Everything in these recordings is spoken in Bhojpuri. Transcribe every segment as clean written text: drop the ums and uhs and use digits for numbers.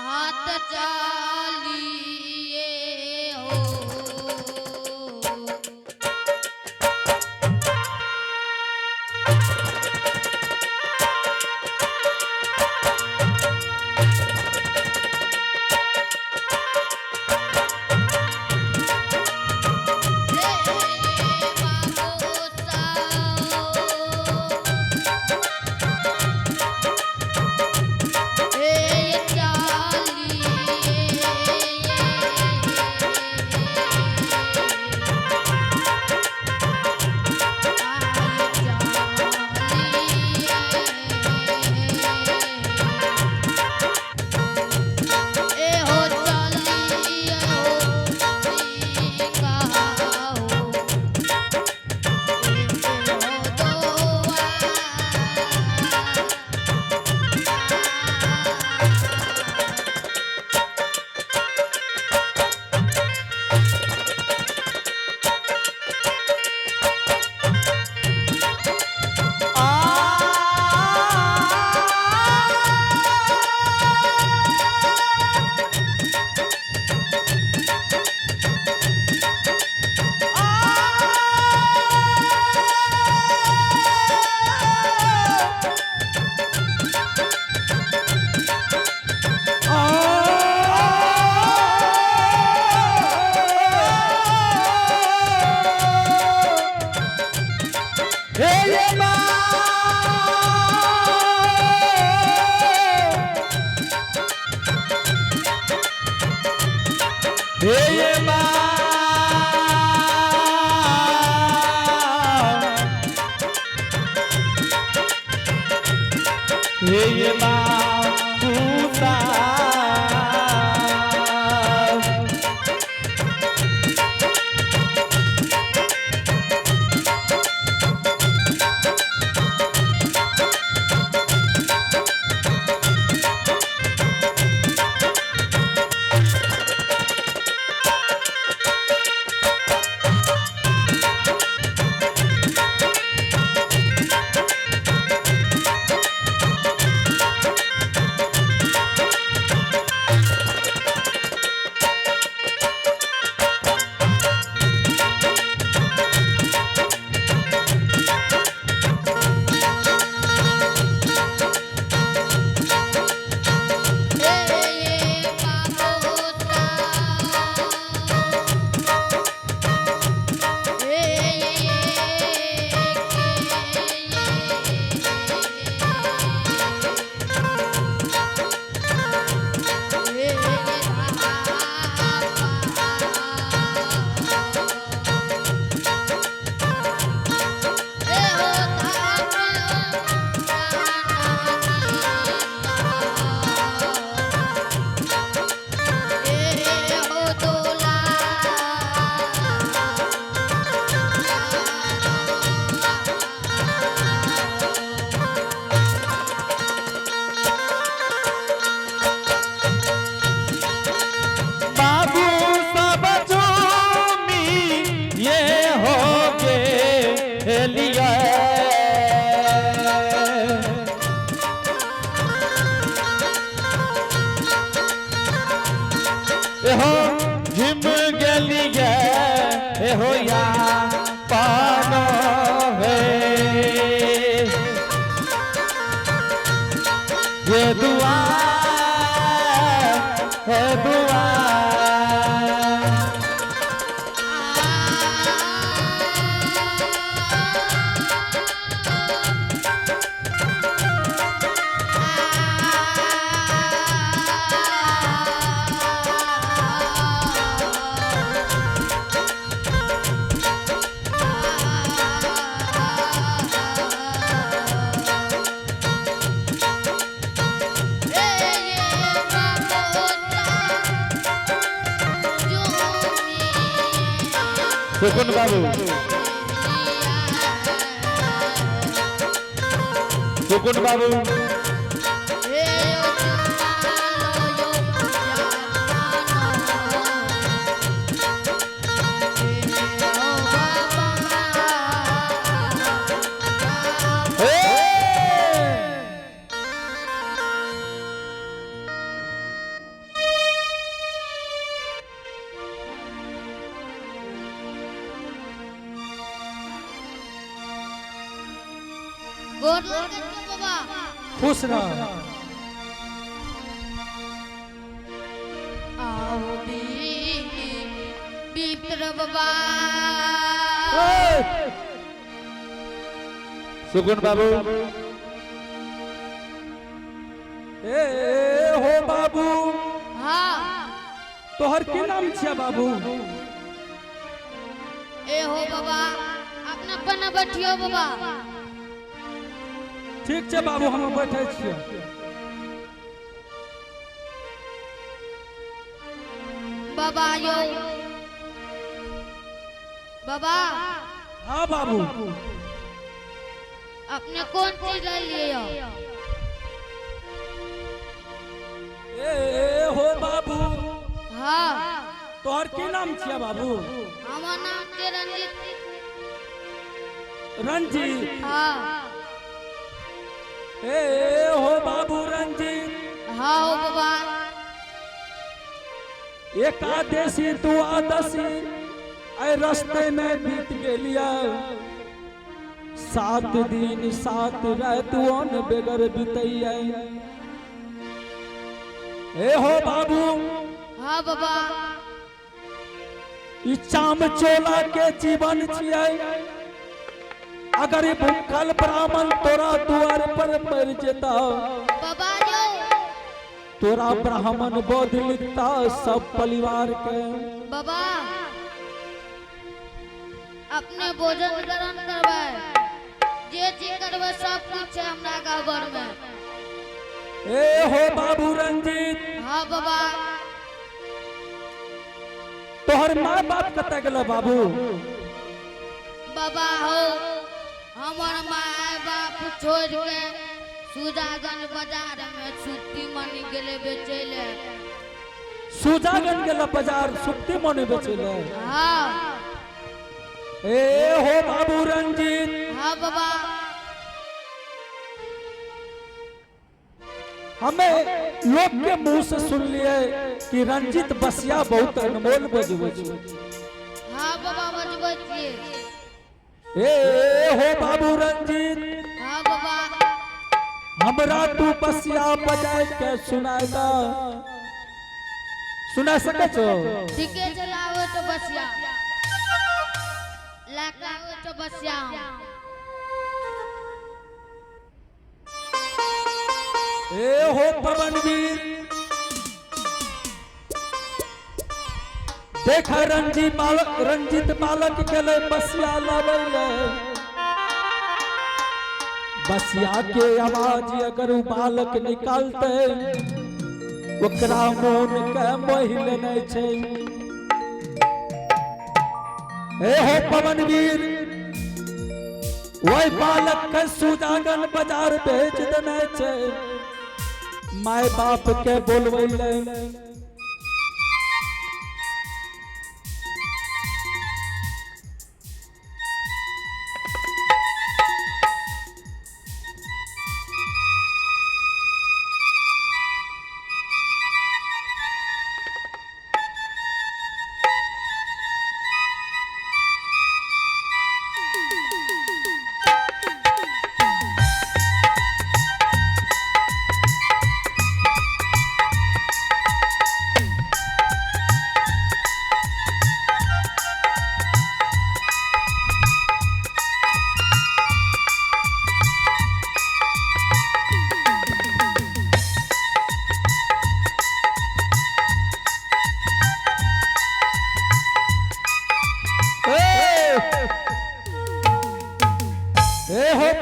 हाथ चालिए हो सुकुन बाबू सुकुन बाबू गोर लगे बाबा खुश रह। आओ मित्र बाबा सुकुन बाबू ए हो बाबू हाँ तोहर की नाम छिया बाबू? ए हो बाबा अपना पन्ना बैठियो बाबा। ठीक छे बाबू हम बैठे छियै। बाबा यो बाबा हाँ बाबू अपने कौन चीज ले लिए हो? ए हो बाबू हाँ तोहर की नाम छिया बाबू? हमार नाम के रंजीत। रंजीत। हाँ ए हो बाबू रंजीत। हाँ हो बाबा। एकादशी द्वादशी ऐ रस्ते में बीत गेलिया। 7 दिन 7 रात वन बेगर बीतैया। ए हो बाबू हाँ बाबा ई चाम चोला के जीवन छियै। अगर भूखल ब्राह्मण तोरा द्वार पर मर जेता बाबा यो तोरा ब्राह्मण बोध लिखता सब परिवार के। बाबा अपने भोजन ग्रहण करवाए जे चीज करवाए सब कुछ है हमरा गाँव में। ए हो बाबू रंजीत हाँ बाबा तोहर माँ बाप कत गेल बाबू? बाबा हो हमार माँ बाप छोड़ के सुजागन बाजार में छुट्टी मनी गेले बेचेले। सुजागन गेल बाजार सुट्टी मने बेचेले? हाँ ए हो बाबू रंजीत हाँ बाबा हमें लोग के मुंह से सुन लिए कि रंजीत बसिया बहुत अनमोल बजबै छै। हाँ बाबा बजबै छियै। ए हो बाबू रंजीत हाँ बाबा हमरा तू बसिया बजाय के सुनाय दा। सुना सके छो? ठीके चलाओ तो बसिया लाओ तो बसिया। ए हो पवनवीर देखा रंजीत बालक गेले बसिया लावे। बसिया के आवाज अगर उ बालक निकालते ओकरा मोन के मोहि लेने छै। ए हो पवनवीर वही बालक के सुजागन बाजार भेज देने छै। माय बाप के बोलबै ले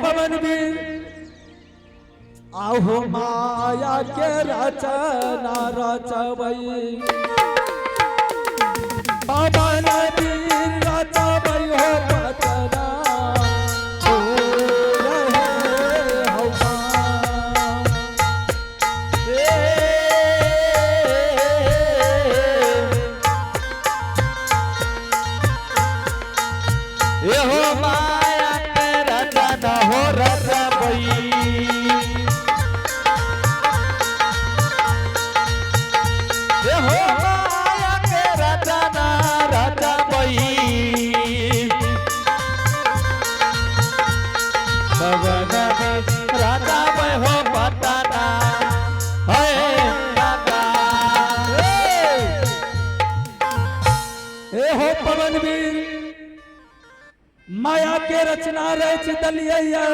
पवनवीर आहो माया के रचना रचवई पवनवीर रचवई हो रचना हो रहे हवा ये हो माया के रचना हो रचवई ये हो माया के रचना रचवई के रचना रच दलिया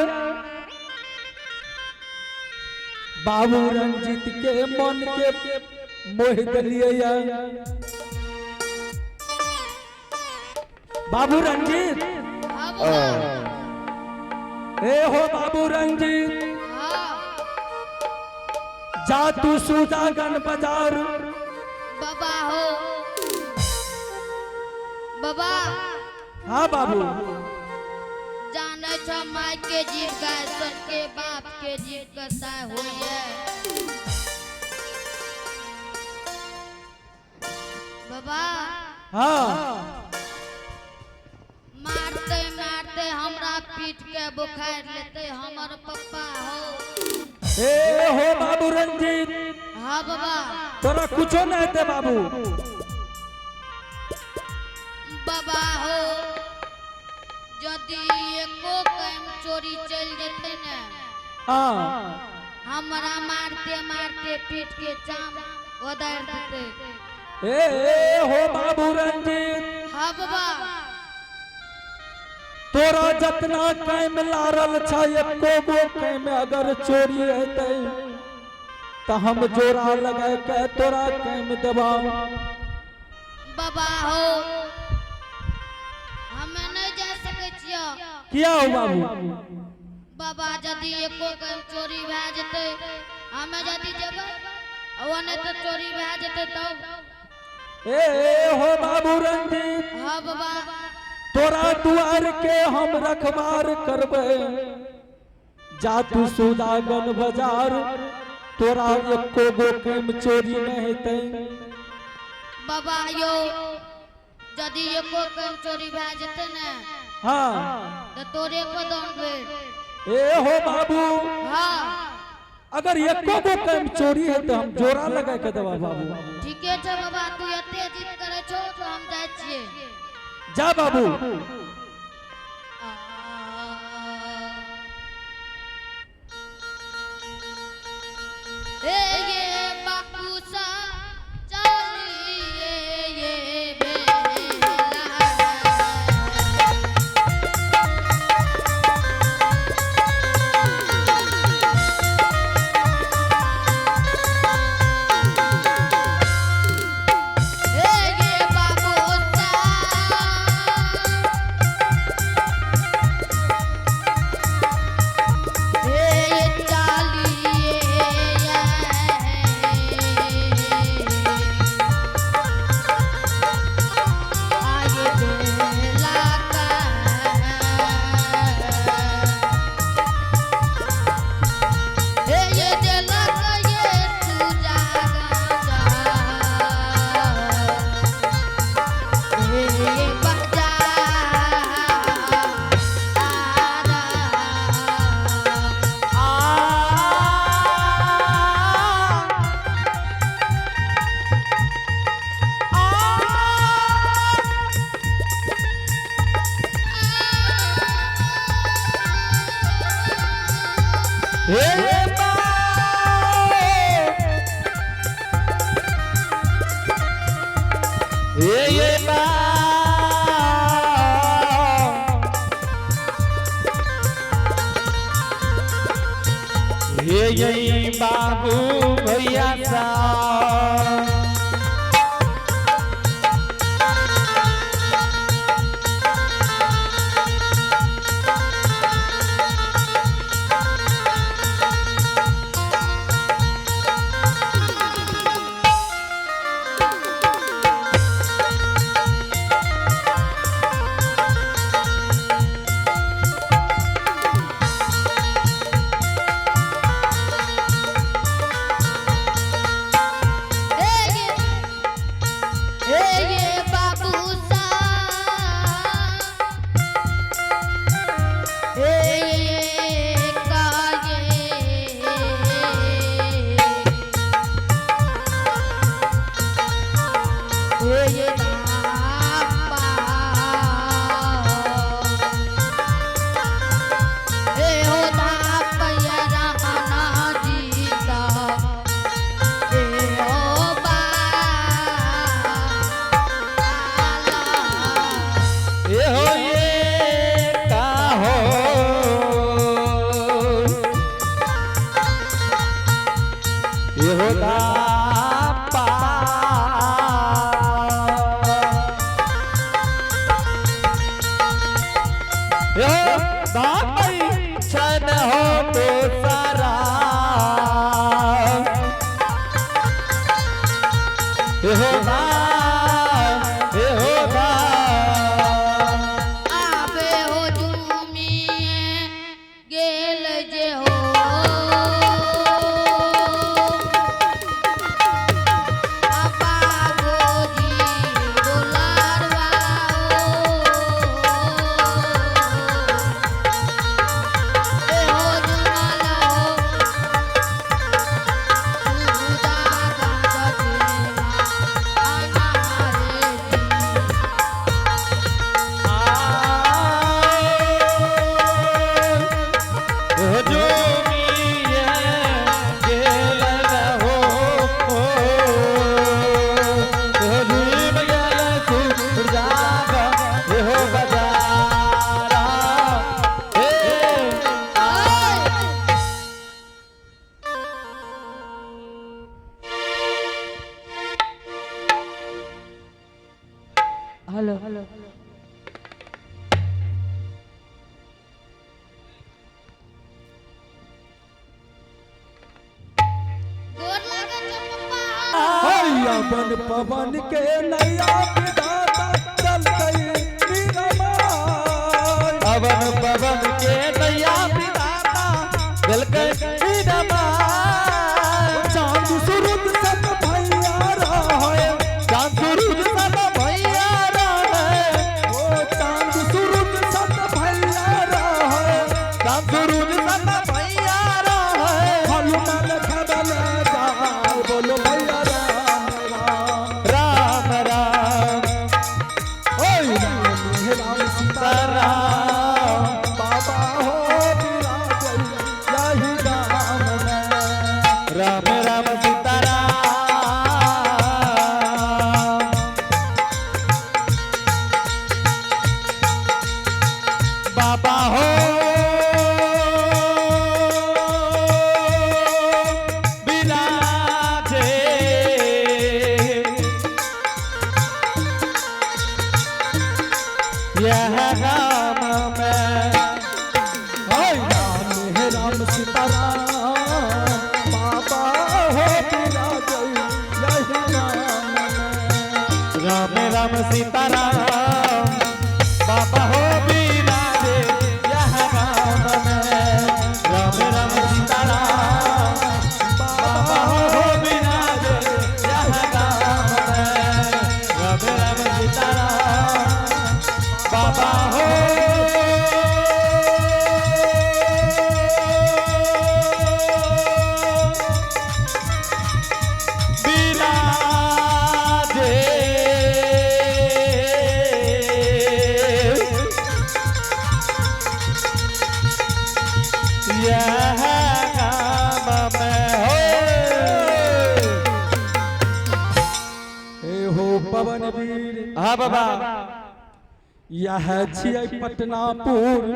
बाबू रंजीत के मन के मोह दलिया बाबू रंजीत हाँ बाबा ए हो बाबू रंजीत हाँ जा तू सुजागन बाजार बाबा हो बाबा हाँ बाबू जाने छ माय के जीव गाय सन के बाप के जीव कसाय होइए बाबा हाँ मारते मारते हमरा पीठ के बुखार लेते हमर पप्पा हो ए हो बाबू रंजीत हाँ बाबा तोरा कुछो नहीं दे बाबू बाबा हो यदि एको काम चोरी चल जेते न हाँ हमरा मारते मारते पीठ के चाम उधर देते ए हो बाबू रंजीत हाँ बाबा तोरा जतना कैम लारल छ एको गो कैम अगर चोरी हेतै त हम जोरा लगा के तोरा कैम देबा बाबा हो हमें नहीं जा सके छियो किया हो बाबू बाबा यदि एको काम चोरी भए जेते हमें यदि जेबै ओने तो चोरी भए जेते तब ए हो बाबू रंजीत हाँ बाबा तोरा दुआर के हम रखबार करबे जा तू सुदागन बाजार तोरा एको गो कैम चोरी नहीं हेतै बाबा यो यदि एको काम चोरी भए जेते न हाँ तो तोरे को दम भेट ए हो बाबू हाँ अगर एको गो कैम चोरी है तो हम जोरा लगा के देबा बाबू ठीके छै बाबा तू एते जिद करे छो तो हम जाय छियै जा बाबू ये बापू सा चलिए ये बेला ये बापू सा ये बाबू भैया सा ये यहोदा पा यहोदा छन हो तो सारा यहोदा यहोदा आबे हो झूमिए गेल जे हो आपा गोजी बोलारवा ए हो जुमाला हो सुदा गंगजेवा अनारे जो मिया गेल हो झूम गेल सुजाग हो बजारा हेलो हेलो गोर लागत है पप्पा हैया बन पवन के नैया विधाता चल गई मीराबाई। पवन पवन के नैया विधाता दिल के मीराबाई। चांद सूरज सब भैया रहे चांद सूरज सब भैया रहे ओ चांद सूरज सब भैया रहे चांद सूरज सब भैया रहे हनुमान खबल जाए बोलो भैया राम राम राम राम ओय राम सीता राम बाबा हो विराजय यही राम में। राम राम सीताराम बाबा हो विराजे यह राम में हाय राम है राम सीताराम बाबा हो विराजय यही राम में। राम राम सीताराम बाबा हो विराजे यह राम में राम राम सीताराम बाबा हो विराजे यह राम में राम राम सीताराम बाबा हो विराजे यह काम में हो हे हो पवन वीर हाँ बाबा यह छियै पटनापुर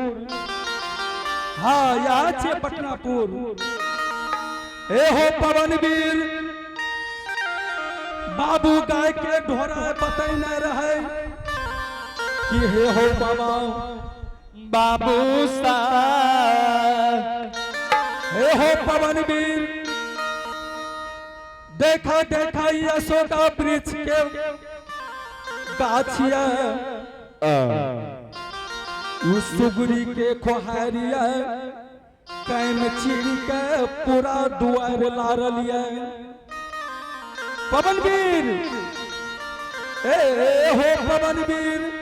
हाँ यह छियै पटनापुर हे हो पवन वीर बाबू गाय के ढोरा बतैने रहे कि हे हो बाबा बाबू सा हे हो पवन वीर देखा देखा ये अशोका वृक्ष के गाछिया उस सुगरी के खोहारिया कैन चीर के पूरा दुआर लारलिया पवन वीर ए हो पवन वीर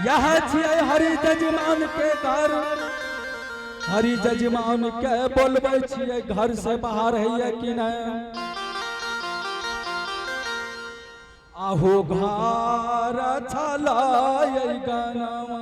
यह छियै हरि जजमान के घर हरि जजमान के बोलबै छियै घर से बाहर है कि नहीं आहो घर छलाय गानावा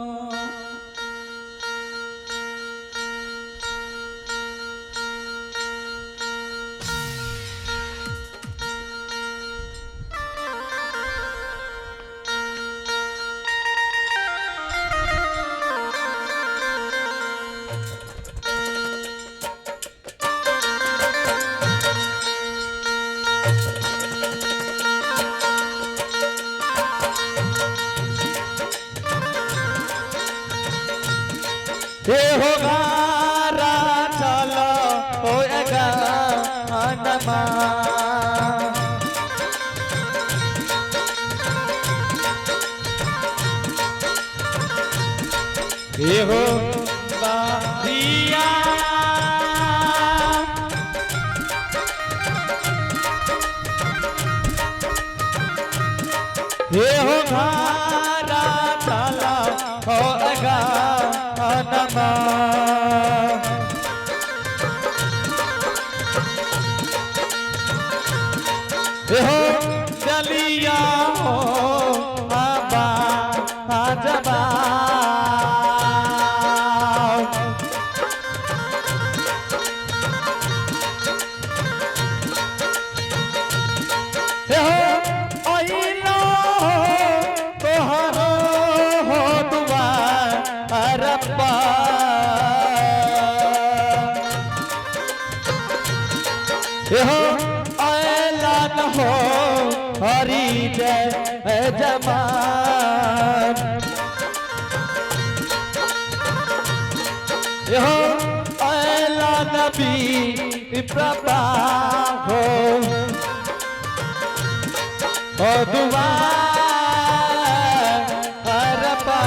नमा ये हो बारिया ये हो घारा ताला हो अगा नमा ये हो गलिया हो आबा आजबा ऐलान हो हरि जय जमान यहो ऐलान भी प्रभा हो दुआ रबा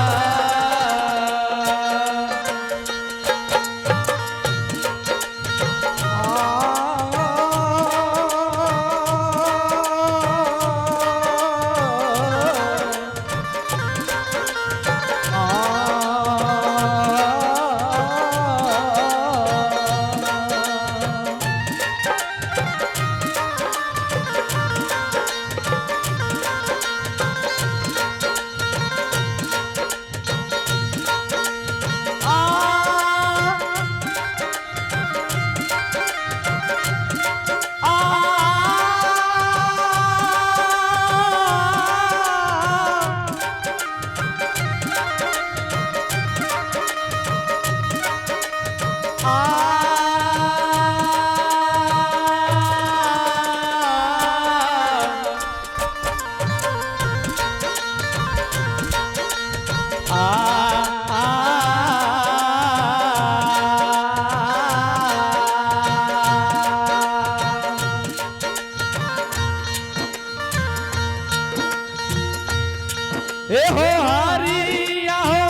ए हो हरिया हो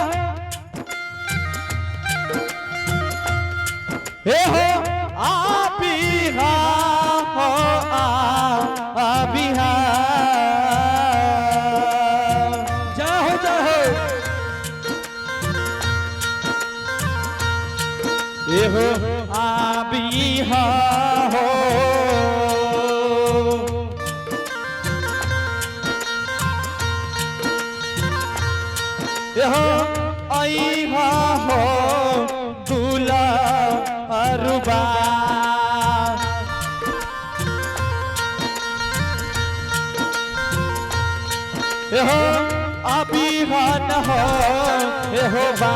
ए हो बिहा हो बिहा जाओ जाओ ए हो बिहा हो ऐहा हो दूला अरुबा हो अभिमान हो बा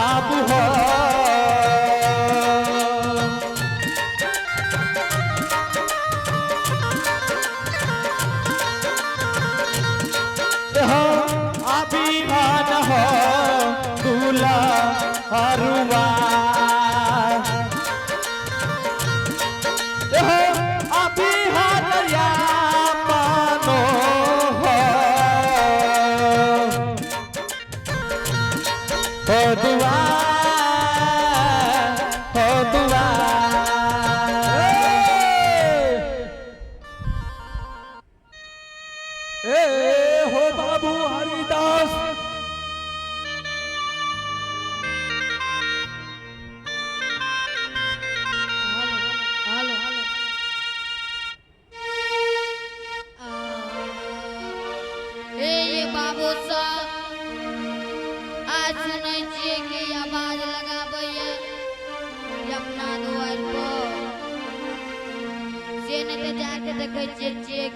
आप हो अभिमान हो दूला अरुआ अभिमान या मानो हो दुआ हो दुआ हो बाबू हरिदास बाबू सब आज सुनै छियै कि आवाज लगाबैया अपना दुआर पर से नहीं तो जाके देखे छियै